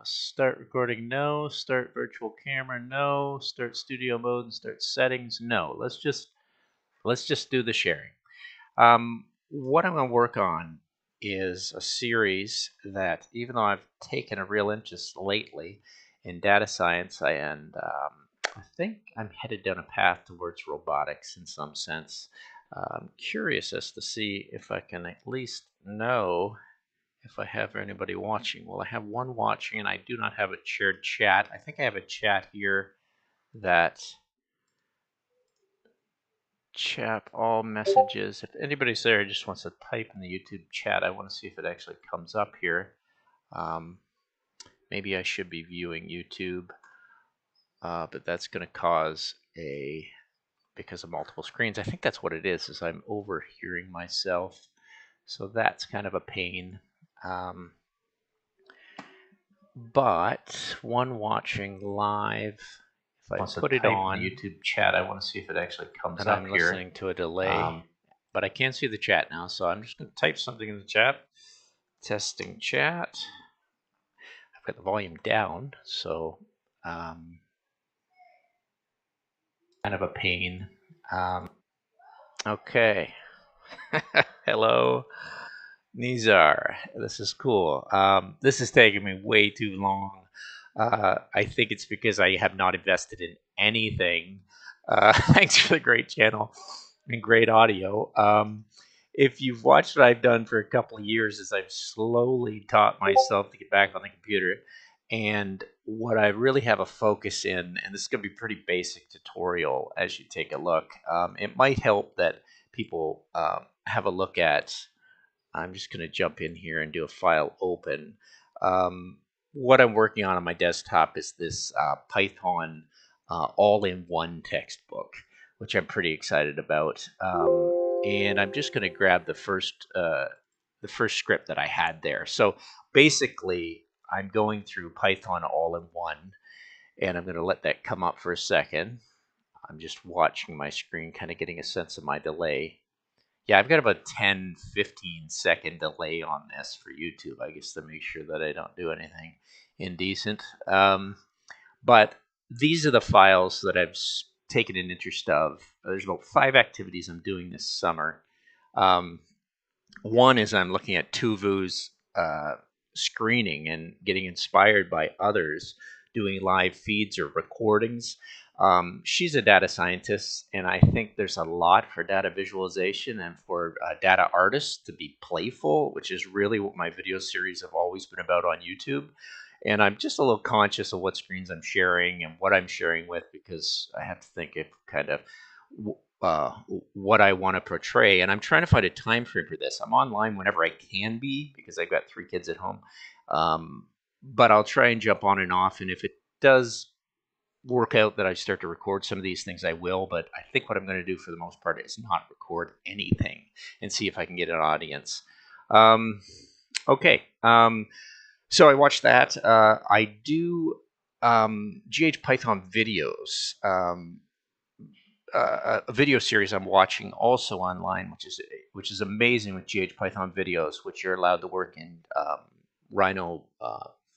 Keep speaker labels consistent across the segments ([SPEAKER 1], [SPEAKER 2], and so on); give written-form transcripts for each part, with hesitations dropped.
[SPEAKER 1] Start recording, no. Start virtual camera, no. Start studio mode and start settings, no. Let's just do the sharing. What I'm going to work on is a series that, even though I've taken a real interest lately in data science, I think I'm headed down a path towards robotics in some sense. I'm curious as to see if I can at least know if I have anybody watching. Well, I have one watching, and I do not have a shared chat. I think I have a chat here that chat all messages. If anybody's there and just wants to type in the YouTube chat, I want to see if it actually comes up here. Maybe I should be viewing YouTube, but that's going to cause because of multiple screens. I think that's what it is I'm overhearing myself. So that's kind of a pain. But one watching live, if I put it on YouTube chat, I want to see if it actually comes up here. I'm listening to a delay, but I can see the chat now, so I'm just going to type something in the chat. Testing chat. I've got the volume down, so kind of a pain. Okay. Hello, Nizar. This is cool. This is taking me way too long. I think it's because I have not invested in anything. Thanks for the great channel and great audio. If you've watched what I've done for a couple of years, is I've slowly taught myself to get back on the computer. And what I really have a focus in, and this is going to be a pretty basic tutorial as you take a look. It might help that people have a look at. I'm just going to jump in here and do a file open. What I'm working on my desktop is this Python all-in-one textbook, which I'm pretty excited about. And I'm just going to grab the first script that I had there. So basically, I'm going through Python all-in-one, and I'm going to let that come up for a second. I'm just watching my screen, kind of getting a sense of my delay. Yeah, I've got about 10-15 second delay on this for YouTube, I guess, to make sure that I don't do anything indecent. But these are the files that I've taken an interest of. There's about 5 activities I'm doing this summer. One is I'm looking at Tuvu's screening and getting inspired by others doing live feeds or recordings. She's a data scientist, and I think there's a lot for data visualization and for data artists to be playful, which is really what my video series have always been about on YouTube. And I'm just a little conscious of what screens I'm sharing and what I'm sharing with, because I have to think of kind of what I want to portray. And I'm trying to find a time frame for this. I'm online whenever I can be, because I've got 3 kids at home. But I'll try and jump on and off, and if it does work out that I start to record some of these things, I will. But I think what I'm going to do for the most part is not record anything and see if I can get an audience. Okay. So I watched that. I do GH Python videos. A video series I'm watching also online, which is amazing with GH Python videos, which you're allowed to work in Rhino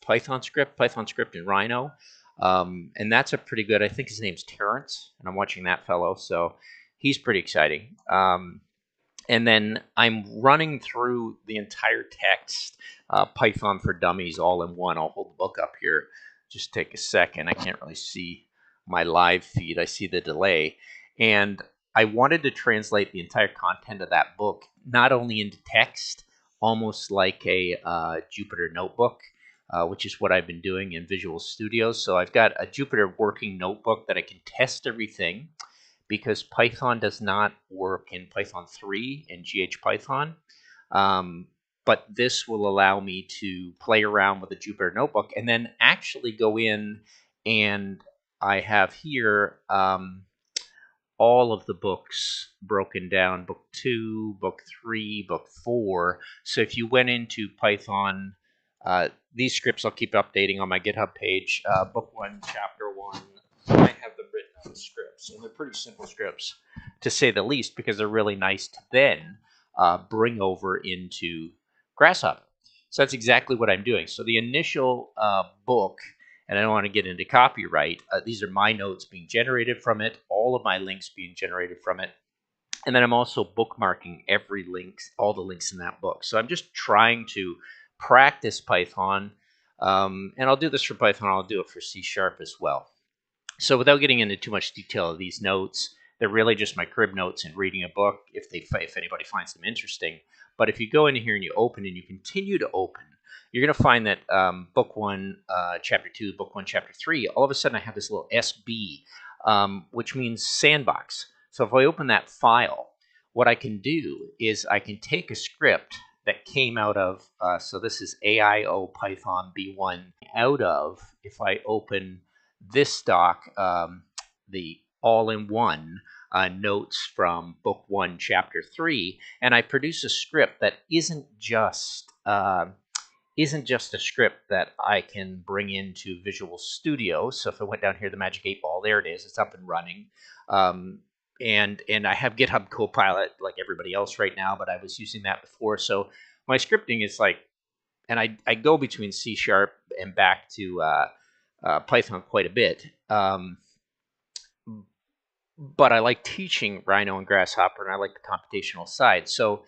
[SPEAKER 1] Python script in Rhino. And that's a pretty good, I think his name's Terrence, and I'm watching that fellow, so he's pretty exciting. And then I'm running through the entire text, Python for Dummies all in one. I'll hold the book up here. Just take a second. I can't really see my live feed. I see the delay. And I wanted to translate the entire content of that book, not only into text, almost like a Jupyter notebook, which is what I've been doing in Visual Studio. So I've got a Jupyter working notebook that I can test everything, because Python does not work in Python 3 and GH Python. But this will allow me to play around with the Jupyter notebook and then actually go in, and I have here all of the books broken down, book 2, book 3, book 4. So if you went into Python, these scripts I'll keep updating on my GitHub page. Book 1, chapter 1, I have them written out as scripts, and they're pretty simple scripts, to say the least, because they're really nice to then bring over into Grasshopper. So that's exactly what I'm doing. So the initial book, and I don't want to get into copyright, these are my notes being generated from it, all of my links being generated from it. And then I'm also bookmarking every link, all the links in that book. So I'm just trying to practice Python. And I'll do this for Python, I'll do it for C# as well. So without getting into too much detail of these notes, they're really just my crib notes and reading a book if anybody finds them interesting. But if you go in here and you open and you continue to open, you're going to find that book 1, chapter 2, book 1, chapter 3, all of a sudden I have this little SB, which means sandbox. So if I open that file, what I can do is I can take a script that came out of, so this is AIO Python B1, out of, if I open this doc, the all-in-one notes from book 1, chapter 3, and I produce a script that isn't just a script that I can bring into Visual Studio. So if I went down here, the Magic 8 Ball, there it is. It's up and running. And I have GitHub Copilot like everybody else right now, but I was using that before. So my scripting is like, and I go between C# and back to Python quite a bit. But I like teaching Rhino and Grasshopper, and I like the computational side. So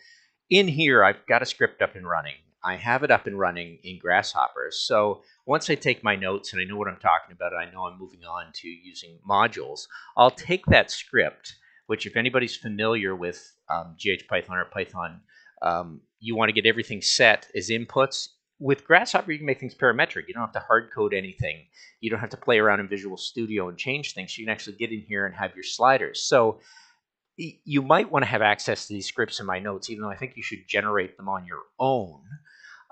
[SPEAKER 1] in here, I've got a script up and running. I have it up and running in Grasshopper. So once I take my notes and I know what I'm talking about, I know I'm moving on to using modules, I'll take that script, which if anybody's familiar with GH Python or Python, you want to get everything set as inputs. With Grasshopper, you can make things parametric. You don't have to hard code anything. You don't have to play around in Visual Studio and change things. You can actually get in here and have your sliders. So you might want to have access to these scripts in my notes, even though I think you should generate them on your own.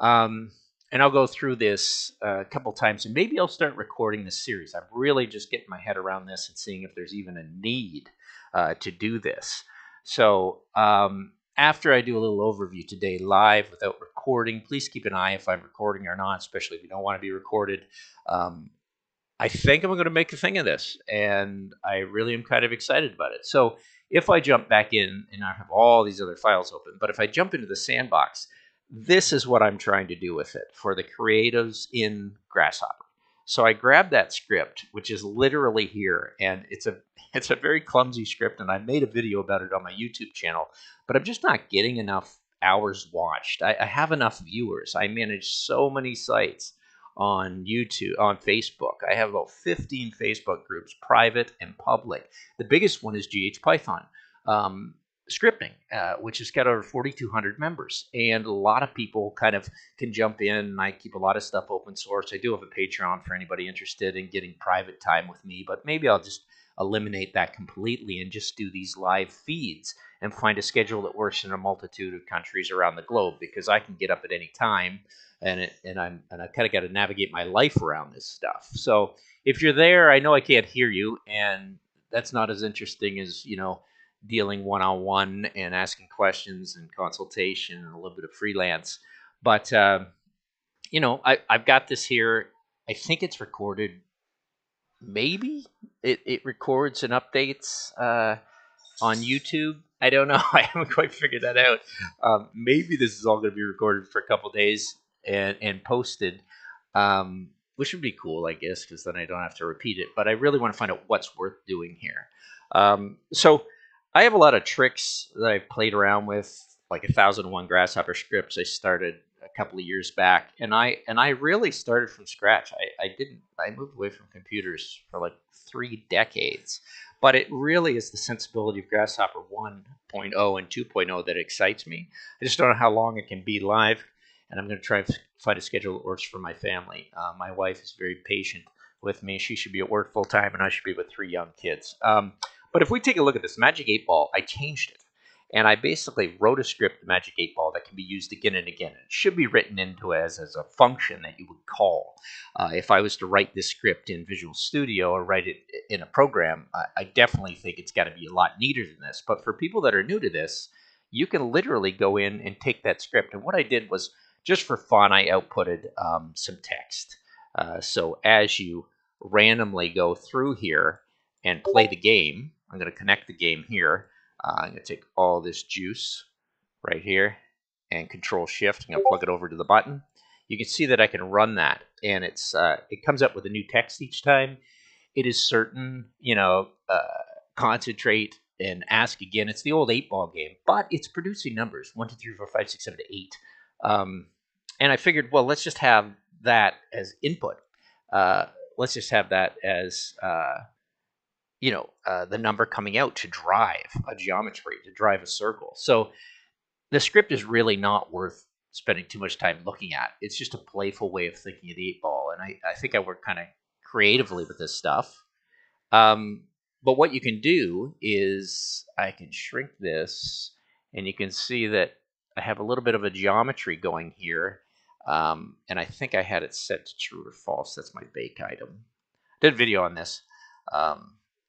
[SPEAKER 1] And I'll go through this a couple times, and maybe I'll start recording this series. I'm really just getting my head around this and seeing if there's even a need to do this. So after I do a little overview today live without recording, please keep an eye if I'm recording or not, especially if you don't want to be recorded. I think I'm going to make a thing of this, and I really am kind of excited about it. So if I jump back in, and I have all these other files open, but if I jump into the sandbox, this is what I'm trying to do with it for the creatives in Grasshopper. So I grabbed that script, which is literally here, and it's a very clumsy script, and I made a video about it on my YouTube channel, but I'm just not getting enough hours watched. I have enough viewers. I manage so many sites on YouTube, on Facebook. I have about 15 Facebook groups, private and public. The biggest one is GH Python scripting, which has got over 4,200 members. And a lot of people kind of can jump in. I keep a lot of stuff open source. I do have a Patreon for anybody interested in getting private time with me, but maybe I'll just eliminate that completely and just do these live feeds and find a schedule that works in a multitude of countries around the globe, because I can get up at any time, and I kind of got to navigate my life around this stuff. So if you're there, I know I can't hear you, and that's not as interesting as, you know, dealing one-on-one and asking questions and consultation and a little bit of freelance. But you know, I've got this here. I think it's recorded. Maybe it records and updates on YouTube. I don't know. I haven't quite figured that out. Maybe this is all going to be recorded for a couple days and posted, which would be cool, I guess, because then I don't have to repeat it. But I really want to find out what's worth doing here. So I have a lot of tricks that I've played around with, like 1001 Grasshopper scripts I started a couple of years back, and I really started from scratch. I moved away from computers for like 3 decades. But it really is the sensibility of Grasshopper 1.0 and 2.0 that excites me. I just don't know how long it can be live, and I'm going to try and find a schedule that works for my family. My wife is very patient with me. She should be at work full time, and I should be with 3 young kids. But if we take a look at this Magic 8 Ball, I changed it. And I basically wrote a script, the Magic 8 Ball, that can be used again and again. It should be written into as a function that you would call. If I was to write this script in Visual Studio or write it in a program, I definitely think it's got to be a lot neater than this. But for people that are new to this, you can literally go in and take that script. And what I did was, just for fun, I outputted some text. So as you randomly go through here and play the game, I'm going to connect the game here. I'm going to take all this juice right here and Control Shift. I'm going to plug it over to the button. you can see that I can run that, and it comes up with a new text each time. It is certain, concentrate and ask again. It's the old 8-ball game, but it's producing numbers 1, 2, 3, 4, 5, 6, 7, 8. And I figured, well, let's just have that as input. Let's just have that as the number coming out to drive a geometry, to drive a circle. So the script is really not worth spending too much time looking at. It's just a playful way of thinking of the 8-ball, and I think I work kind of creatively with this stuff. But what you can do is I can shrink this, and you can see that I have a little bit of a geometry going here. And I think I had it set to true or false. That's my bake item. I did a video on this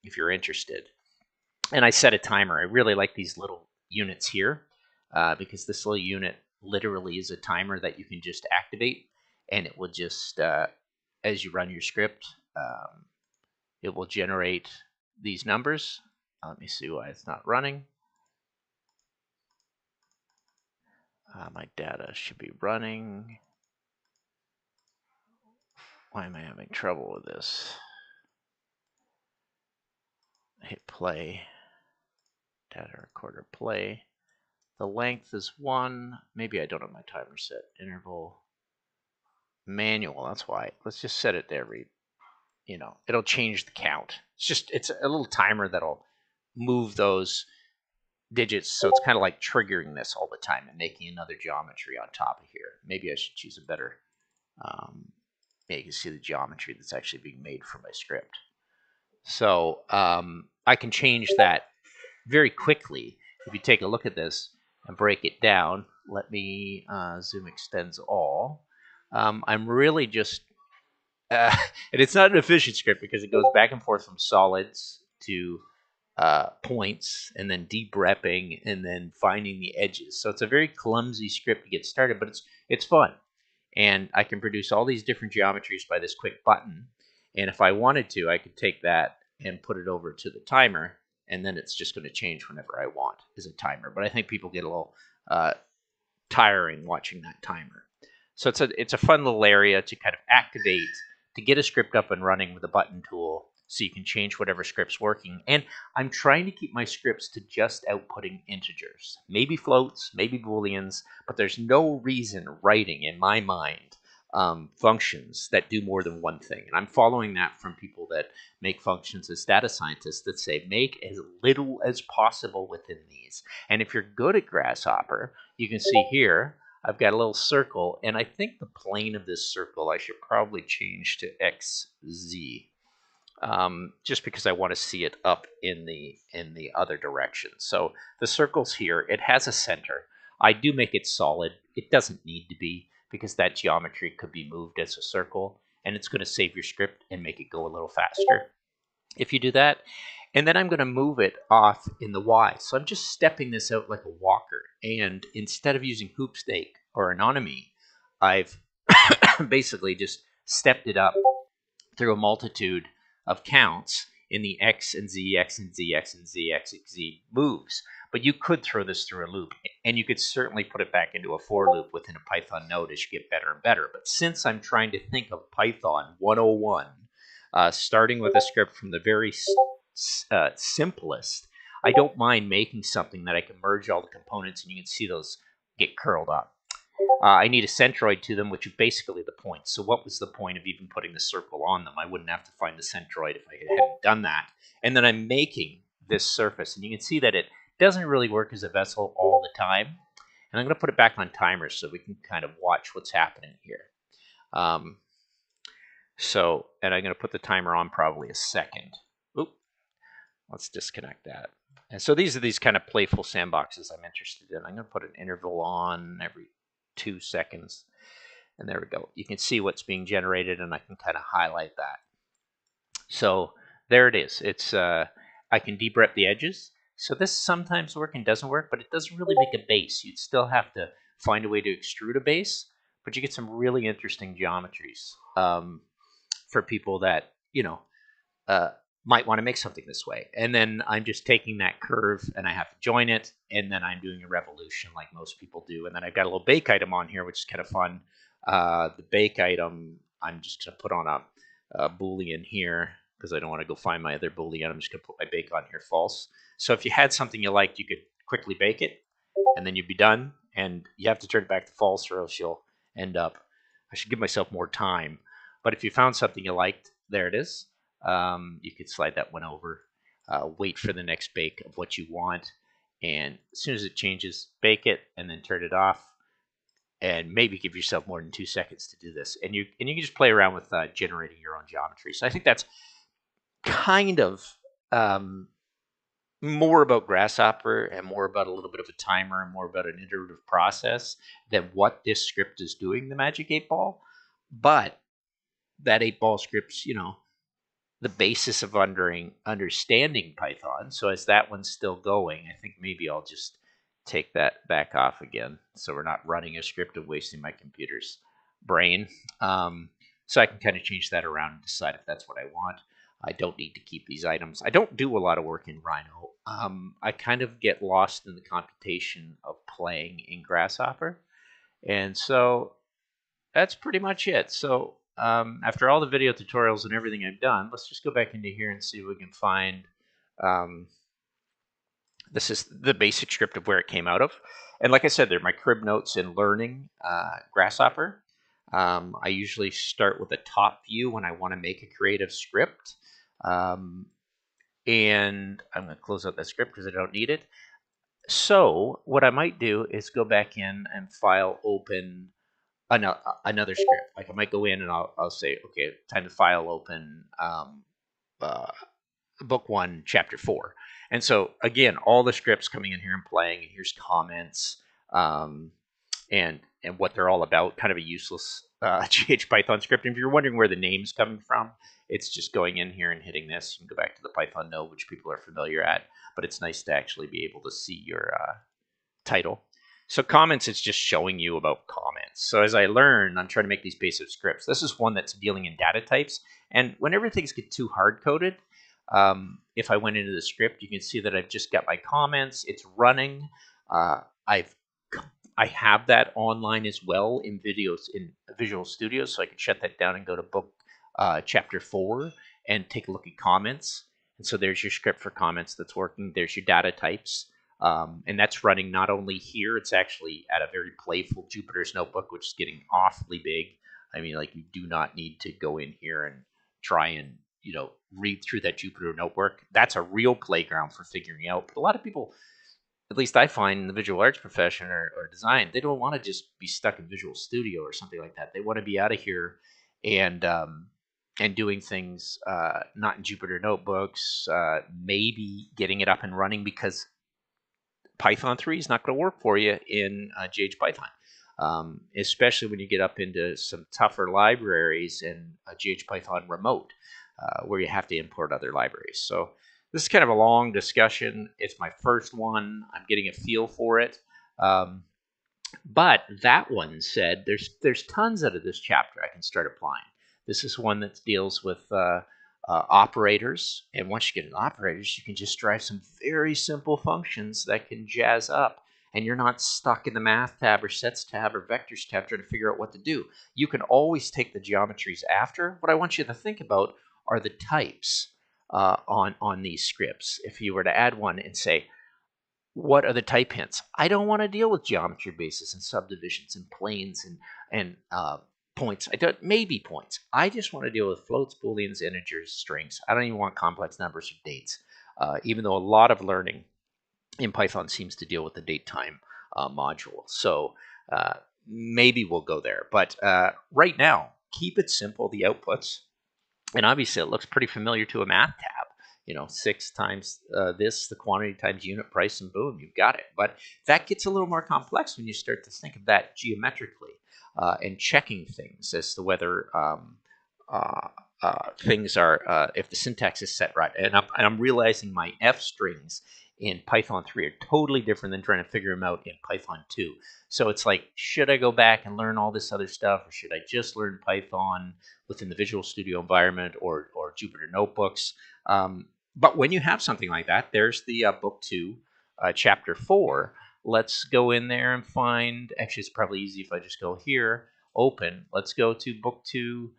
[SPEAKER 1] if you're interested. And I set a timer. I really like these little units here because this little unit literally is a timer that you can just activate, and it will just, as you run your script, it will generate these numbers. Let me see why it's not running. My data should be running. Why am I having trouble with this? Hit play. Data recorder play. The length is 1. Maybe I don't have my timer set. Interval. Manual. That's why. Let's just set it there. It'll change the count. It's a little timer that'll move those digits, so it's kind of like triggering this all the time and making another geometry on top of here. Maybe I should choose a better. Yeah, you can see the geometry that's actually being made for my script. So I can change that very quickly. If you take a look at this and break it down, let me zoom extends all. I'm really just, and it's not an efficient script because it goes back and forth from solids to points, and then deep repping, and then finding the edges. So it's a very clumsy script to get started, but it's fun. And I can produce all these different geometries by this quick button. And if I wanted to, I could take that and put it over to the timer, and then it's just going to change whenever I want as a timer. But I think people get a little tiring watching that timer. So it's a fun little area to kind of activate, to get a script up and running with a button tool, so you can change whatever script's working. And I'm trying to keep my scripts to just outputting integers. Maybe floats, maybe booleans, but there's no reason writing, in my mind, functions that do more than one thing. And I'm following that from people that make functions as data scientists that say, make as little as possible within these. And if you're good at Grasshopper, you can see here, I've got a little circle, and I think the plane of this circle I should probably change to XZ. Just because I want to see it up in the other direction. So the circle's here. It has a center. I do make it solid. It doesn't need to be, because that geometry could be moved as a circle, and it's going to save your script and make it go a little faster if you do that. And then I'm going to move it off in the Y. So I'm just stepping this out like a walker. And instead of using hoop stake or anomie, I've basically just stepped it up through a multitude of counts in the X and Z, X and Z, X and Z, X and Z moves. But you could throw this through a loop, and you could certainly put it back into a for loop within a Python node as you get better and better. But since I'm trying to think of Python 101, starting with a script from the very simplest, I don't mind making something that I can merge all the components, and you can see those get curled up. I need a centroid to them, which is basically the point. So what was the point of even putting the circle on them? I wouldn't have to find the centroid if I hadn't done that. And then I'm making this surface, and you can see that it doesn't really work as a vessel all the time. And I'm going to put it back on timers so we can kind of watch what's happening here. And I'm going to put the timer on probably a second. Oop, let's disconnect that. And so these are these kind of playful sandboxes I'm interested in. I'm going to put an interval on every 2 seconds, and there we go. You can see what's being generated, and I can kind of highlight that. So there it is. It's I can deep rep the edges. So this sometimes works and doesn't work, but it doesn't really make a base. You'd still have to find a way to extrude a base, but you get some really interesting geometries for people that might want to make something this way. And then I'm just taking that curve, and I have to join it, and then I'm doing a revolution like most people do. And then I've got a little bake item on here, which is kind of fun. The bake item, I'm just going to put on a Boolean here because I don't want to go find my other Boolean. I'm just going to put my bake on here false. So if you had something you liked, you could quickly bake it, and then you'd be done. And you have to turn it back to false, or else you'll end up. I should give myself more time. But if you found something you liked, there it is. You could slide that one over. Wait for the next bake of what you want, and as soon as it changes, bake it, and then turn it off. And maybe give yourself more than 2 seconds to do this, and you can just play around with generating your own geometry. So I think that's kind of um, more about Grasshopper and more about a little bit of a timer and more about an iterative process than what this script is doing, the Magic 8 Ball. But that 8 Ball script's, the basis of understanding Python. So as that one's still going, I think maybe I'll just take that back off again, so we're not running a script and wasting my computer's brain. So I can kind of change that around and decide if that's what I want. I don't need to keep these items. I don't do a lot of work in Rhino. I kind of get lost in the computation of playing in Grasshopper. And so that's pretty much it. So after all the video tutorials and everything I've done, let's just go back into here and see if we can find. This is the basic script of where it came out of. And like I said, they're my crib notes in learning Grasshopper. I usually start with a top view when I want to make a creative script. And I'm going to close out that script because I don't need it. So what I might do is go back in and file open another script. Like I might go in and I'll say, okay, time to file open book 1, chapter 4. And so again, all the scripts coming in here and playing, and here's comments and what they're all about. Kind of a useless GH Python script. And if you're wondering where the name's coming from, it's just going in here and hitting this. You can go back to the Python node, which people are familiar at, but it's nice to actually be able to see your title. So comments, it's just showing you about comments. So as I learn, I'm trying to make these basic scripts. This is one that's dealing in data types. And whenever things get too hard-coded, if I went into the script, you can see that I've just got my comments. It's running. I have that online as well in videos in Visual Studio, so I can shut that down and go to book chapter 4 and take a look at comments. And so there's your script for comments that's working. There's your data types. And that's running not only here, it's actually at a very playful Jupyter's Notebook, which is getting awfully big. I mean, like, you do not need to go in here and try and, read through that Jupyter Notebook. That's a real playground for figuring out. But a lot of people, at least I find in the visual arts profession or design, they don't want to just be stuck in Visual Studio or something like that. They want to be out of here and doing things not in Jupyter Notebooks, maybe getting it up and running, because Python 3 is not going to work for you in GH Python, especially when you get up into some tougher libraries in GH Python Remote, where you have to import other libraries. So this is kind of a long discussion. It's my first one. I'm getting a feel for it. But that one said there's tons out of this chapter I can start applying. This is one that deals with operators, and once you get into operators, you can just drive some very simple functions that can jazz up, and you're not stuck in the math tab or sets tab or vectors tab trying to figure out what to do. You can always take the geometries after. What I want you to think about are the types on these scripts. If you were to add one and say, what are the type hints? I don't want to deal with geometry bases and subdivisions and planes and points. I don't, maybe points. I just want to deal with floats, booleans, integers, strings. I don't even want complex numbers or dates, even though a lot of learning in Python seems to deal with the date time module. So maybe we'll go there. But right now, keep it simple, the outputs. And obviously, it looks pretty familiar to a math tab. 6 times this, the quantity times unit price, and boom, you've got it. But that gets a little more complex when you start to think of that geometrically and checking things as to whether things are, if the syntax is set right. And I'm realizing my F strings in Python 3 are totally different than trying to figure them out in Python 2. So it's like, should I go back and learn all this other stuff, or should I just learn Python within the Visual Studio environment or Jupyter Notebooks? But when you have something like that, there's the book 2, chapter 4. Let's go in there and find, actually it's probably easy if I just go here. open. Let's go to book 2,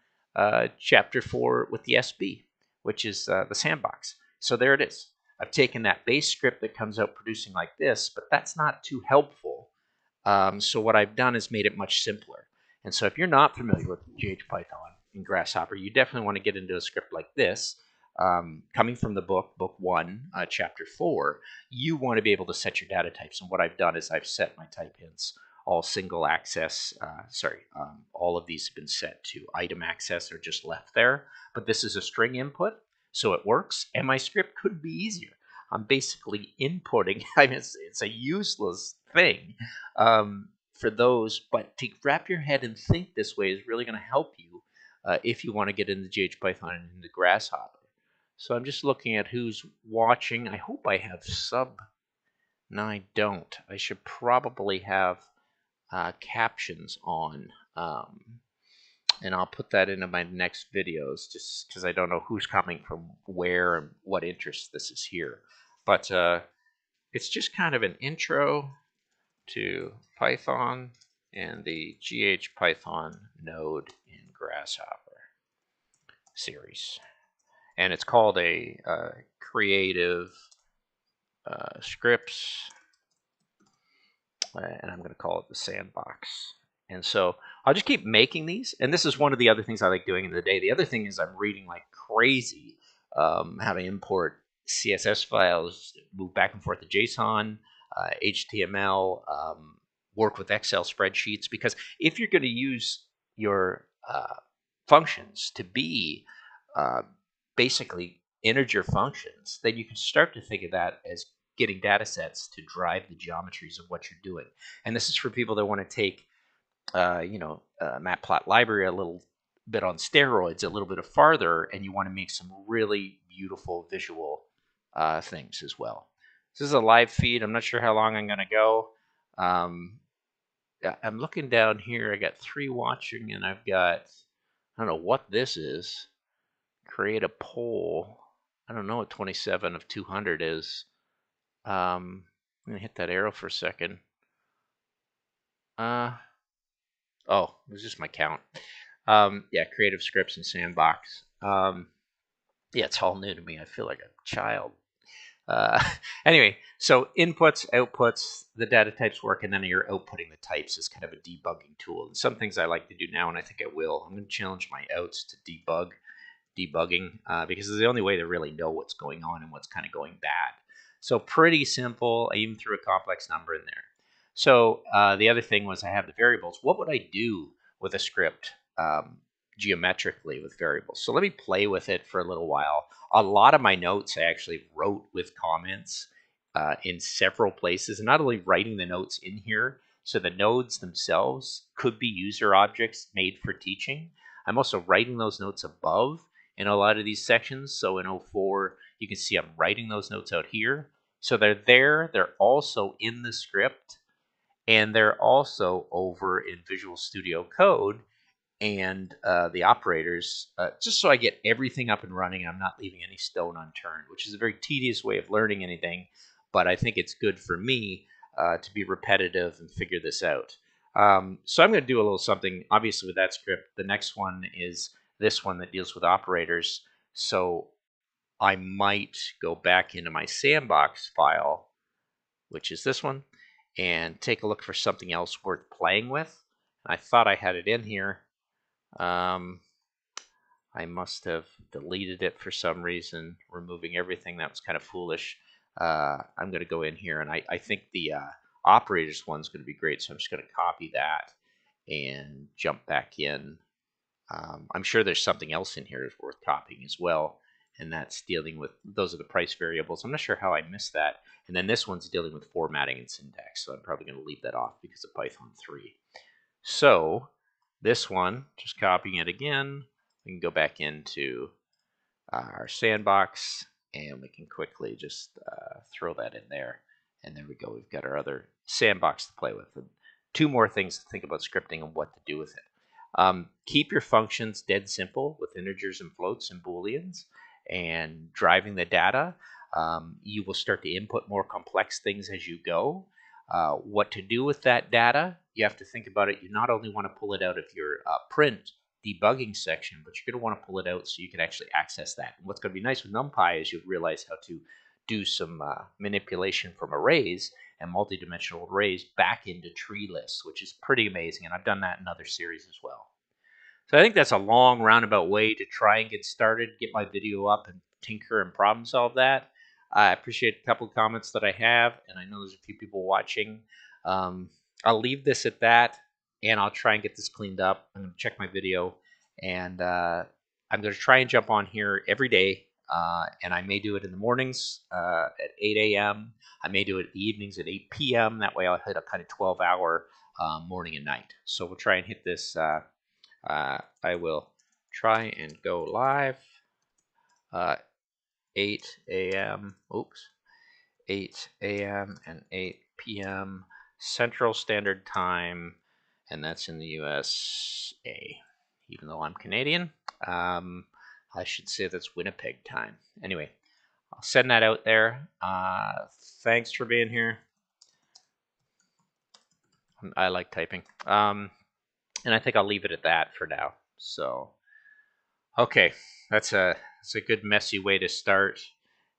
[SPEAKER 1] chapter 4 with the SB, which is the sandbox. So there it is. I've taken that base script that comes out producing like this, but that's not too helpful. So what I've done is made it much simpler. And so if you're not familiar with GHPython and Grasshopper, you definitely want to get into a script like this. Coming from the book 1, chapter 4, you want to be able to set your data types. And what I've done is I've set my type hints all single access. All of these have been set to item access or just left there. But this is a string input, so it works. And my script could be easier. I'm basically inputting. I mean, it's a useless thing for those, but to wrap your head and think this way is really going to help you if you want to get into GHPython and into Grasshopper. So I'm just looking at who's watching. I hope I have sub. No, I don't. I should probably have captions on. And I'll put that into my next videos just because I don't know who's coming from where and what interest this is here. But it's just kind of an intro to Python and the GHPython node in Grasshopper series. And it's called a creative scripts, and I'm going to call it the sandbox. And so I'll just keep making these. And this is one of the other things I like doing in the day. The other thing is I'm reading like crazy how to import CSS files, move back and forth to JSON, HTML, work with Excel spreadsheets. Because if you're going to use your functions to be basically integer functions, then you can start to think of that as getting data sets to drive the geometries of what you're doing. And this is for people that want to take Matplotlib a little bit on steroids, a little bit farther, and you want to make some really beautiful visual things as well. This is a live feed. I'm not sure how long I'm going to go. I'm looking down here. I got 3 watching, and I've got, I don't know what this is. Create a poll. I don't know what 27 of 200 is. I'm going to hit that arrow for a second. Oh, it was just my count. Yeah, creative scripts and sandbox. Yeah, it's all new to me. I feel like a child. Anyway, so inputs, outputs, the data types work, and then you're outputting the types as kind of a debugging tool. And some things I like to do now, and I think I will, I'm going to challenge my outs to debugging, because it's the only way to really know what's going on and what's kind of going bad. So pretty simple. I even threw a complex number in there. So the other thing was I have the variables. What would I do with a script geometrically with variables? So let me play with it for a little while. A lot of my notes I actually wrote with comments in several places, and not only writing the notes in here, so the nodes themselves could be user objects made for teaching. I'm also writing those notes above in a lot of these sections. So in 04, you can see I'm writing those notes out here. So they're there. They're also in the script. And they're also over in Visual Studio Code and the operators, just so I get everything up and running. I'm not leaving any stone unturned, which is a very tedious way of learning anything. But I think it's good for me to be repetitive and figure this out. So I'm going to do a little something, obviously, with that script. The next one is this one that deals with operators. So I might go back into my sandbox file, which is this one, and take a look for something else worth playing with. I thought I had it in here. I must have deleted it for some reason, removing everything. That was kind of foolish. I'm going to go in here, and I think the operators one's going to be great, so I'm just going to copy that and jump back in. I'm sure there's something else in here that's worth copying as well, and that's dealing with, those are the price variables. I'm not sure how I missed that. And then this one's dealing with formatting and syntax, so I'm probably going to leave that off because of Python 3. So this one, just copying it again, we can go back into our sandbox, and we can quickly just throw that in there. And there we go. We've got our other sandbox to play with. And 2 more things to think about scripting and what to do with it. Keep your functions dead simple with integers and floats and booleans and driving the data. You will start to input more complex things as you go. What to do with that data, you have to think about it. You not only want to pull it out of your print debugging section, but you're going to want to pull it out so you can actually access that. And what's going to be nice with NumPy is you'll realize how to do some manipulation from arrays and multidimensional arrays back into tree lists, which is pretty amazing. And I've done that in other series as well. So I think that's a long roundabout way to try and get started, get my video up and tinker and problem solve that. I appreciate a couple of comments that I have, and I know there's a few people watching. I'll leave this at that, and I'll try and get this cleaned up. I'm going to check my video, and I'm going to try and jump on here every day, and I may do it in the mornings at 8 a.m. I may do it in the evenings at 8 p.m. That way I'll hit a kind of 12-hour morning and night. So we'll try and hit this. I will try and go live 8 a.m. Oops, 8 a.m. and 8 p.m. Central Standard Time, and that's in the USA. Even though I'm Canadian, I should say that's Winnipeg time. Anyway, I'll send that out there. Thanks for being here. I like typing. And I think I'll leave it at that for now. So, okay, that's a good messy way to start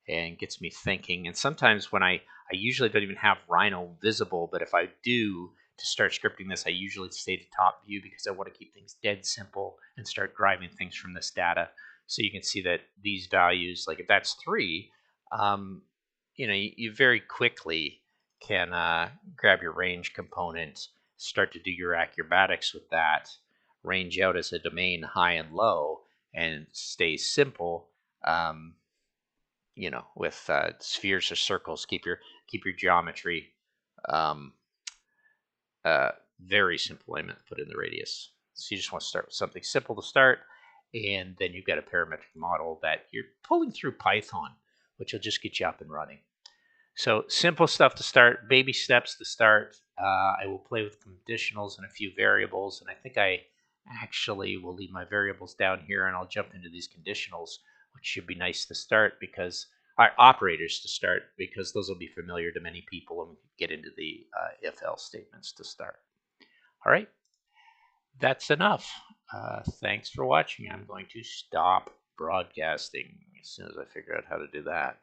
[SPEAKER 1] and gets me thinking. And sometimes when I usually don't even have Rhino visible, but if I do to start scripting this, I usually stay to top view because I want to keep things dead simple and start driving things from this data. So you can see that these values, like if that's 3, you very quickly can grab your range component, start to do your acrobatics with that, range out as a domain high and low, and stay simple. With spheres or circles, keep your geometry very simple. I meant to put in the radius. So you just want to start with something simple to start, and then you've got a parametric model that you're pulling through Python, which will just get you up and running. So simple stuff to start, baby steps to start. I will play with conditionals and a few variables, and I think I actually will leave my variables down here, and I'll jump into these conditionals, which should be nice to start because operators to start, because those will be familiar to many people, and we can get into the if-else statements to start. All right, that's enough. Thanks for watching. I'm going to stop broadcasting as soon as I figure out how to do that.